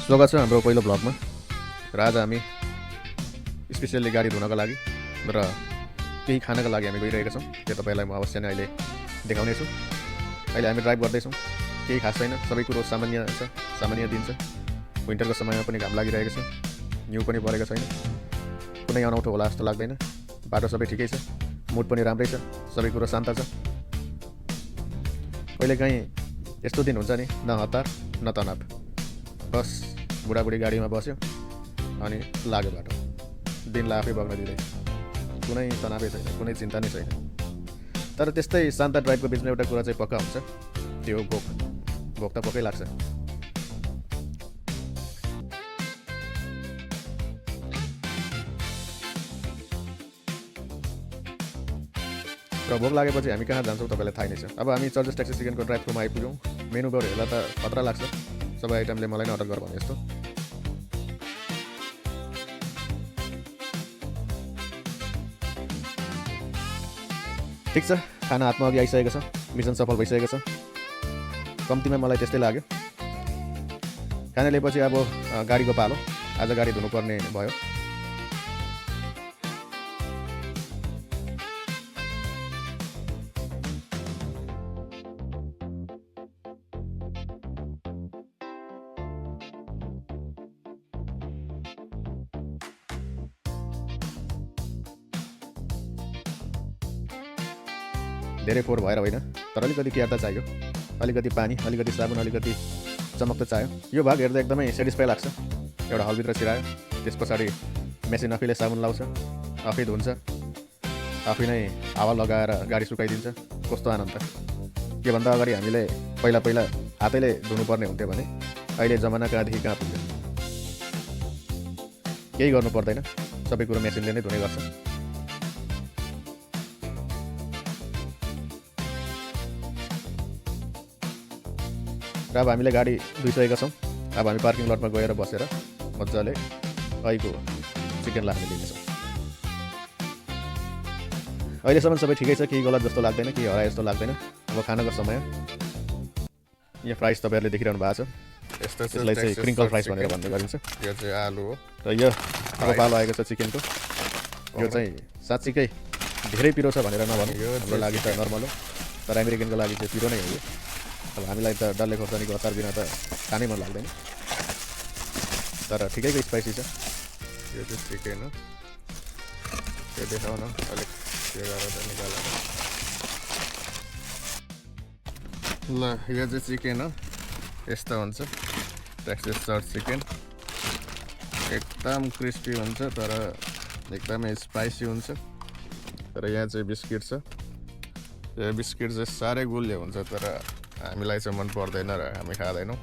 स्वागत छ हाम्रो पहिलो भ्लगमा। र आज हामी स्पेसियल्ली गाडी धुनको लागि र केही खानाको लागि हामी गइरहेका छौँ। त्यो तपाईँलाई म अवश्य नै अहिले देखाउनेछु। अहिले हामी ड्राइभ गर्दैछौँ। केही खास छैन, सबै कुरो सामान्य छ, सामान्य दिन छ। विन्टरको समयमा पनि घाम लागिरहेको छ, हिउँ पनि परेको छैन, कुनै अनौठो होला जस्तो लाग्दैन। बाटो सबै ठिकै छ, मुड पनि राम्रै छ, सबै कुरो शान्त छ। कहिलेकाहीँ यस्तो दिन हुन्छ नि, न हतार न तनाव, बस बुढाबुढी गाडीमा बस्यो अनि लाग्यो बाटो, दिनलाई आफै बग्न दिँदैछ, कुनै तनावै छैन, कुनै चिन्ता नै छैन। तर त्यस्तै शान्त ड्राइभको बिचमा एउटा कुरा चाहिँ पक्का हुन्छ, त्यो भोक त पक्कै लाग्छ। र भोक लागेपछि हामी कहाँ जान्छौँ तपाईँलाई थाहै नै छ। अब हामी चर्चेस ट्याक्सी चिकनको ड्राइभ थ्रुमा आइपुग्यौँ। मेनुबाट हेर्दा त खतरा लाग्छ, सबै आइटमले मलाई नै अर्डर गर भने जस्तो। ठिक छ, खाना हातमा अघि आइसकेको छ, मिसन सफल भइसकेको छ, कम्तीमा मलाई त्यस्तै लाग्यो। खाना लिएपछि अब गाडीको पालो, आज गाडी धुनुपर्ने भयो। धेरै फोहोर भएर होइन, तर अलिकति केयर त चाहियो, अलिकति पानी, अलिकति साबुन, अलिकति चमक त चाहियो। यो भाग हेर्दा एकदमै सेटिस्फाई लाग्छ। एउटा हलभित्र छिरायो, त्यस पछाडि मेसिन आफैले साबुन लाउँछ, आफै धुन्छ, आफै नै हावा लगाएर गाडी सुकाइदिन्छ। कस्तो आनन्द! योभन्दा अगाडि हामीले पहिला हातैले धुनुपर्ने हुन्थ्यो भने अहिले जमाना कहाँदेखि कहाँ पुग्यो। केही गर्नु पर्दैन, सबै कुरो मेसिनले नै धुने गर्छ। र अब हामीले गाडी धुइसकेका छौँ। अब हामी पार्किङ लटमा गएर बसेर मजाले अहिलेको चिकनलाई हामी लिनेछौँ। अहिलेसम्म सबै ठिकै छ, केही गलत जस्तो लाग्दैन, केही हराए जस्तो लाग्दैन। अब खानाको समय। यहाँ फ्राइस तपाईँहरूले देखिरहनु भएको छ, यसलाई चाहिँ क्रिङ्कल फ्राइस भनेर भन्ने गरिन्छ। यो चाहिँ आलु हो र यो अब पालो आएको छ चिकनको। यो चाहिँ साँच्चीकै धेरै पिरो छ भनेर नभनौँ, हाम्रो लागि त नर्मल हो, तर अमेरिकनको लागि चाहिँ पिरो नै हो। अब हामीलाई त डल्ले खोर्सानीको अचार बिना त खानै मन लाग्दैन, तर ठिकैको स्पाइसी छ। यो चाहिँ चिकन हो, यो देखाउन अलिक यो गरेर निकालेर। ल यो चाहिँ चिकन हो, यस्तो हुन्छ टेक्सास सर्ट चिकन। एकदम क्रिस्पी हुन्छ, तर एकदमै स्पाइसी हुन्छ। तर यहाँ चाहिँ बिस्किट छ, यो बिस्किट चाहिँ साह्रै गुलियो हुन्छ, तर हामीलाई चाहिँ मन पर्दैन र हामी खाँदैनौँ।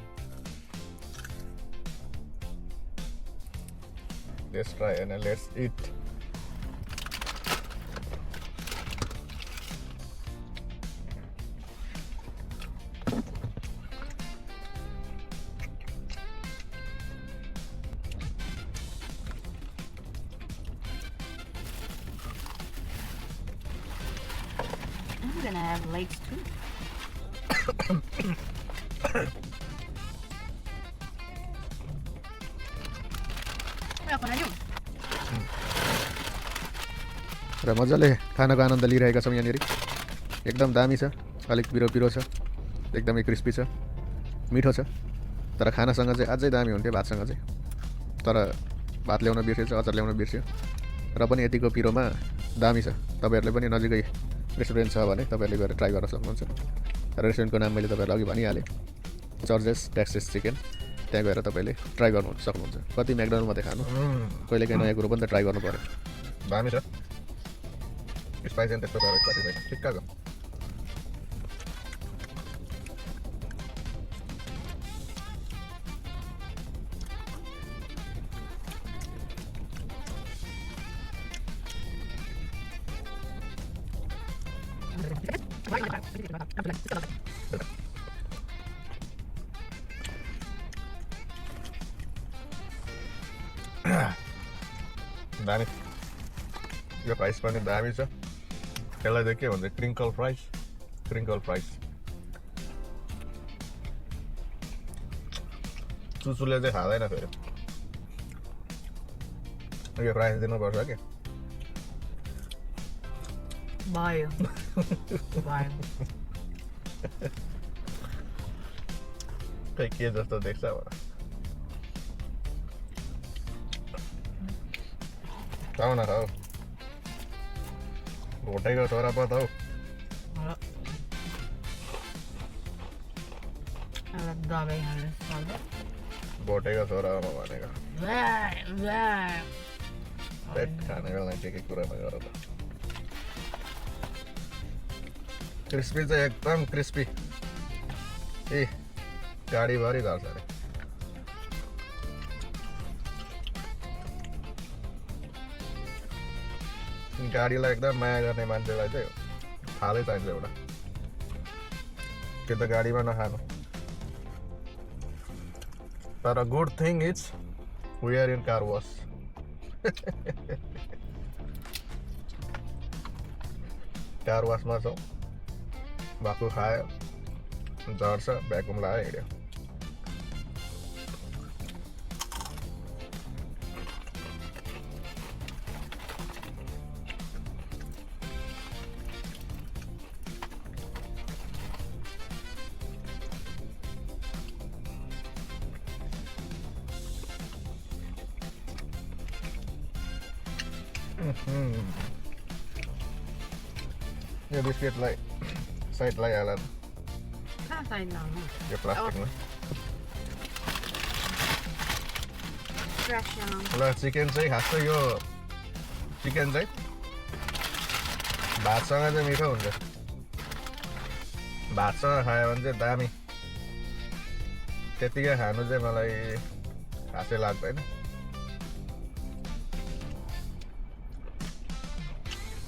Let's try and let's eat. I'm gonna have legs too. र मजाले खानाको आनन्द लिइरहेका छौँ यहाँनिर। एकदम दामी छ, अलिक पिरो छ, एकदमै क्रिस्पी छ, मिठो छ। तर खानासँग चाहिँ अझै दामी हुन्थ्यो भातसँग चाहिँ, तर भात ल्याउन बिर्सेछ, अचार ल्याउन बिर्स्यो। र पनि यतिको पिरोमा दामी छ। तपाईँहरूले पनि नजिकै रेस्टुरेन्ट छ भने तपाईँहरूले गएर ट्राई गर्न सक्नुहुन्छ। रेस्टुरेन्टको नाम मैले तपाईँहरूलाई अघि भनिहालेँ, चर्चेस टेक्सास चिकन। त्यहाँ गएर तपाईँले ट्राई गर्नु सक्नुहुन्छ। कति म्याकडोनल्ड मात्रै खानु, कहिलेकाहीँ नयाँ कुरो पनि त ट्राई गर्नु पऱ्यो। दामी छ, स्पाइसी अनि त्यस्तो गरेर कति छैन, ठिक्कको। दामी, यो फ्राइस पनि दामी छ। यसलाई चाहिँ के भन्छ, क्रिङ्कल फ्राइस। सुसुले चाहिँ खाँदैन फेरि यो प्राइस दिनुपर्छ कि Bio. Bio. खै के जस्तो देख्छ होला खाऊ न खाऊ भोटेको छोरा पत हौ Doggy has a भोटेको छोरा हो म भनेको पेट खानेको लागि के कुरामा गर त क्रिस्पी चाहिँ एकदम क्रिस्पी ए गाडीभरि गर्छ अरे गाडीलाई एकदम माया गर्ने मान्छेलाई चाहिँ थालै चाहिन्छ एउटा कि त गाडीमा नखानु तर good thing is we are in car wash car वासमा छौँ भाकु खायो झर्छ भ्याकुम लगायो हिँड्यो यो बिस्किटलाई साइडलाई हाल Can't I know? यो प्लास्टिकमा Fresh on. ल चिकन चाहिँ खास चाहिँ यो चिकन चाहिँ भातसँग चाहिँ मिठो हुन्छ भातसँग खायो भने चाहिँ दामी त्यतिकै खानु चाहिँ मलाई खासै लाग्दैन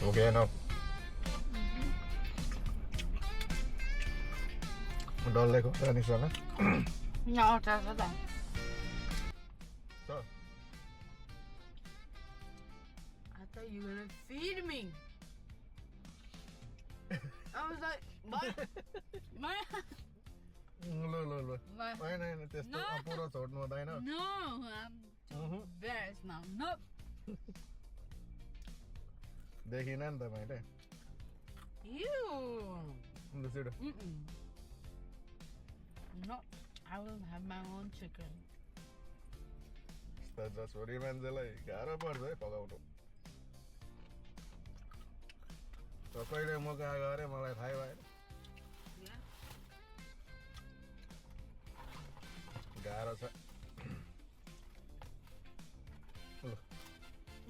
भुकेन डल्ले खोर्सानीसँग No, that's that. So, I thought you were gonna feed me. I was like, what? ल ल ल होइन होइन त्यस्तो पुरो छोड्नु हुँदैन No, I'm too embarrassed now. Nope. देखिन नि त मैले You. ल छिटो Mm-mm. No, I will have my own chicken. यस्ता छोरी मान्छेलाई गाह्रो पर्छ है पकाउनु कहिले म कहाँ गएँ मलाई थाहै भएन Yeah. गाह्रो छ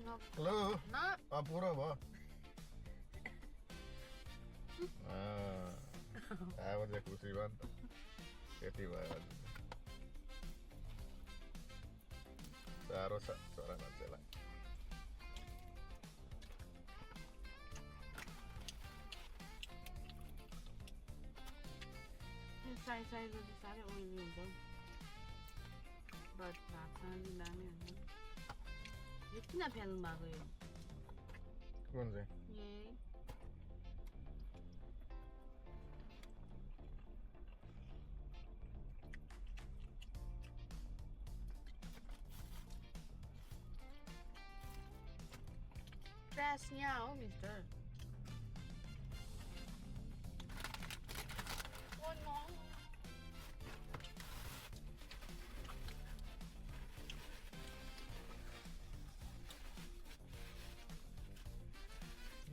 No. ल No. पुरो भयो अब चाहिँ खुसी भयो नि त त्यति भयो साह्रो छ छोरा मान्छेलाई Yung side with the side oil yung daw. But nakakali namin yun. Yung pinapel bago yun. कुन चाहिँ Yay. Press niya, oh, mister. Oh, no.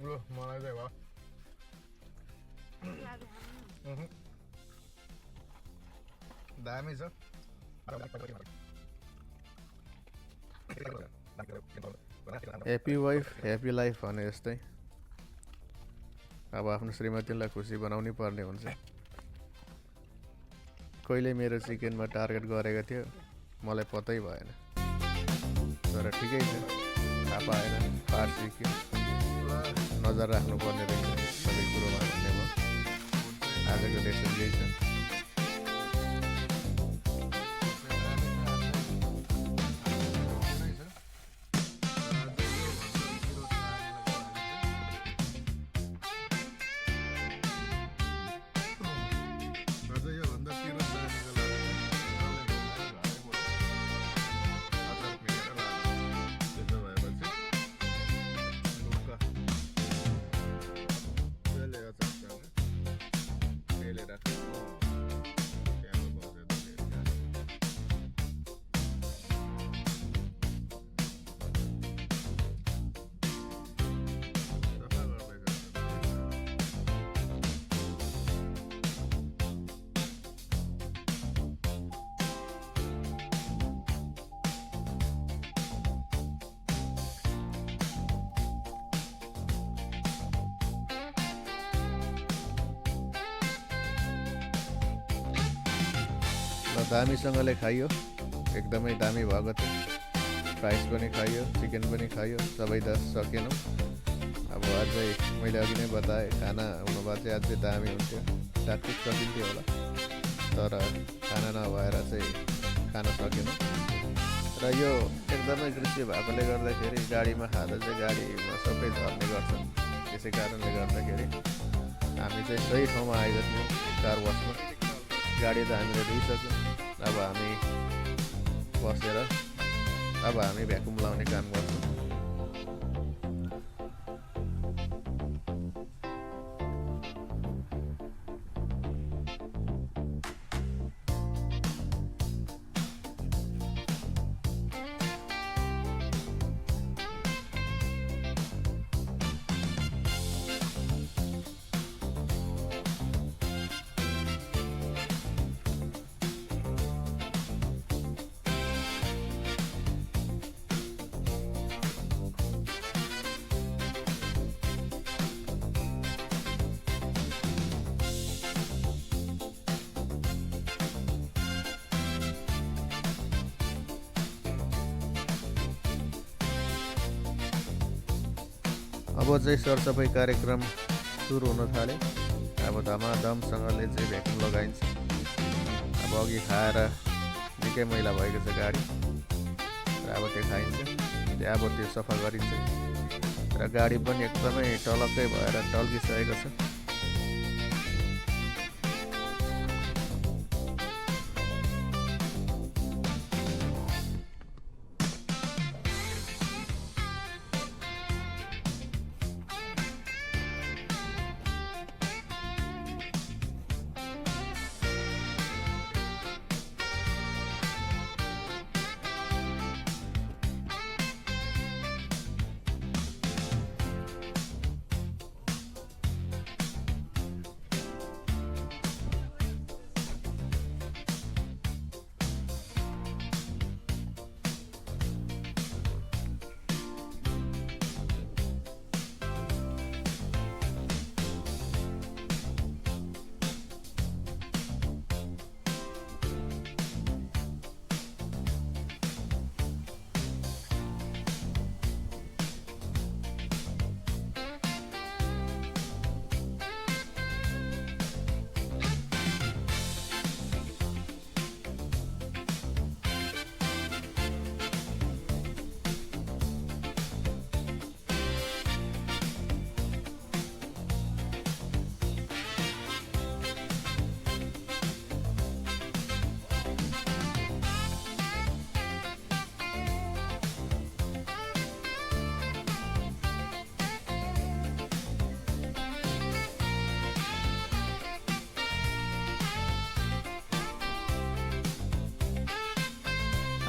ल मलाई चाहिँ भयो Grabe, ano. दामी छ ह्याप्पी वाइफ ह्याप्पी लाइफ भने जस्तै अब आफ्नो श्रीमतीलाई खुसी बनाउनै पर्ने हुन्छ कहिले मेरो चिकनमा टार्गेट गरेको थियो मलाई पत्तै भएन तर ठिकै छ थाहा पाएन पार सिक्यो नजर राख्नुपर्ने रहेछ सबै कुरोमा भन्ने भयो आजको लेसन यही छ दामीसँगले खाइयो, एकदमै दामी भएको थियो। फ्राइस पनि खाइयो, चिकन पनि खाइयो, सबै त सकेनौँ। अब अझै मैले अघि नै बताएँ खाना हुनुभए चाहिँ अझै दामी हुन्थ्यो, टाकटुक सकिन्थ्यो होला, तर खाना नभएर चाहिँ खान सकेनौँ। र यो एकदमै कृषि भएकोले गर्दाखेरि गाडीमा खाँदा चाहिँ गाडीमा सबै झर्ने गर्छ। त्यसै कारणले गर्दाखेरि हामी चाहिँ सही ठाउँमा आएको थियौँ, कार वासमा। गाडी त हामीले धोइसक्यौँ, अब हामी बसेर अब हामी भ्याकुम लाउने काम गर्छौँ। अब चाहिँ सरसफाइ कार्यक्रम सुरु हुन थाल्यो। अब धमाधमसँगले चाहिँ भ्याकुम लगाइन्छ। अब अघि खाएर निकै मैला भएको छ गाडी, र अब त्यो खाइन्छ, अब त्यो सफा गरिन्छ। र गाडी पनि एकदमै टलक्कै भएर टल्किसकेको छ।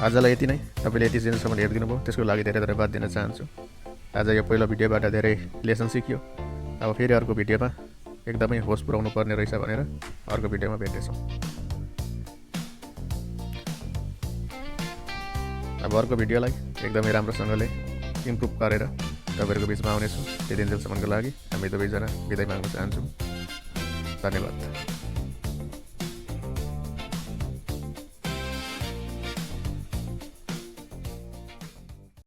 आजलाई यति नै। तपाईँले यति जेनसम्म हेरिदिनु भयो, त्यसको लागि धेरै धन्यवाद दिन चाहन्छु। आज यो पहिलो भिडियोबाट धेरै लेसन सिक्यो। अब फेरि अर्को भिडियोमा एकदमै होस पुऱ्याउनु पर्ने रहेछ भनेर अर्को भिडियोमा भेट्नेछौँ। अब अर्को भिडियोलाई एकदमै राम्रोसँगले इम्प्रुभ गरेर तपाईँहरूको बिचमा आउनेछु। त्यति दिनसम्मको लागि हामी दुवैजना बिदाइ माग्न चाहन्छौँ। धन्यवाद।